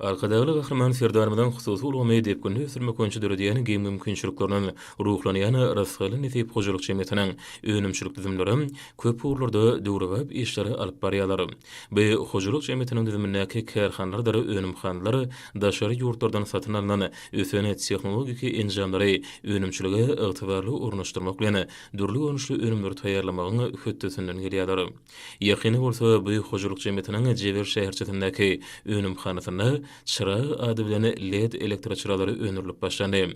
Arkadaşlar gahraman serdarmadan hususy ulgamy edip günü sürmek önçü dörediýän giň mümkinçilikleriniň ruhlanýan rasgaly netip hojalyk jemgyýetiniň önümçilik düzümleri köp urlarda döwregip işleri alyp barýarlar. Bu hojalyk jemgyýetiniň düzümindäki kärhanlar önümhanlary daşary ýurtlardan satyn alynan ösene tehnologiki enjamlary önümçiligi ygtybarly urunuşdurmak bilen dürli önüşli önümleri taýýarlamagyň höttesinden gelýärler. Ýakyny bolsa bu hojalyk jemgyýetiniň Jewer şäherçesindäki önümhanasyna çırağı adı bilen LED elektroçıralary önürlük başlandy.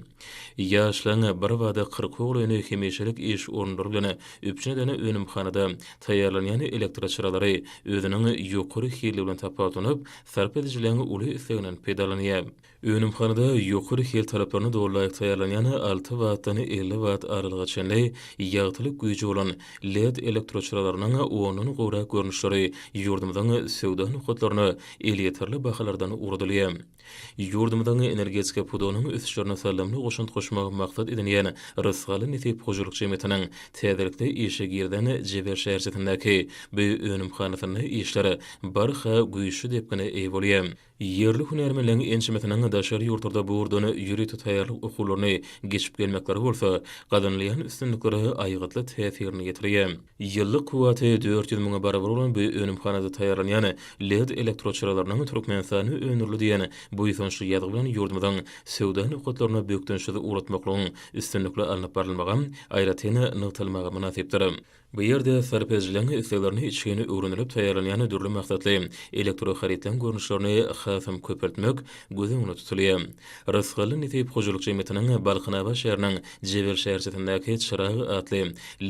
Ýaşlaň bir wada 40 ogul öňe hemişelik iş orunlary bilen öpçüne dene önümhanada taýýarlanýan elektroçıralary özüniň ýokary hili bilen tapawutanyp, sarp edijilen uly isleginiň pedalanýar. Önümhanada ýokary hil talaplaryna dogrulayk taýýarlanýan 6 wattdan 50 watt aralyga çenli ýagtylyk güýji bolan LED elektroçyralarynyň onuň gowra görnüşleri ýurdumyzyň sowda nukatlaryny elýeterli bahalardan urdylýar. Ýurdumyzyň energetika pudonyň ösüşlerine salamly goşunt goşmak maksat edilýän rasgaly netip hojalyk jemgyýetiniň täzelikde işe girden Jewer şäherçesindäki bu önümhanasyny işleri barha güýçli dep gine eý bolýar. Yerli hünärmenliň ençimetiň daşary ýurtlarda bu urdany ýürütip taýýarlyk okularyny geçip gelmekleri bolsa, gadynlaýan üstünlikleri aýgatly täsirini ýetirýär. Ýyllyk kuwaty 400 000 barabar bolan bu önümhanada taýýarlanýan LED elektroçyralarynyň türkmenistany önürli diýen bu ýysonçly ýadyg bilen ýurdumyzyň sowda nukatlaryna bökdünşidi uratmaklaryň üstünlikle alınıp barylmagan aýratyny nykdylmaga münasipdir. Bu ýerde sarp edijilen isleglerini içgini öwrenilip taýýarlanýan dürli maksatly elektro haritlan görnüşlerini hasam köpertmek gözüň önünde tutulýar. Rasgaly netip hojalyk jemgyýetiniň Balkanawa şäheriniň Jewer şäherçesindäki çyragy atly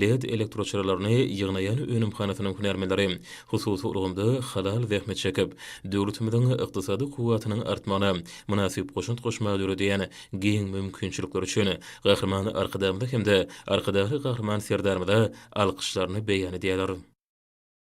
LED elektroçyralaryny ýygnaýan önümhanasynyň hünärmenleri hususy urgunda halal zähmet çekip, döwletimiziň ykdysady kuwatynyň artmagyna münasip goşunt goşmak diýen giň mümkinçilikler üçin gahraman arkadaşlarymyza hemde arkadaşly gahraman serdarymyza alkyşlaryny beýan edýärler.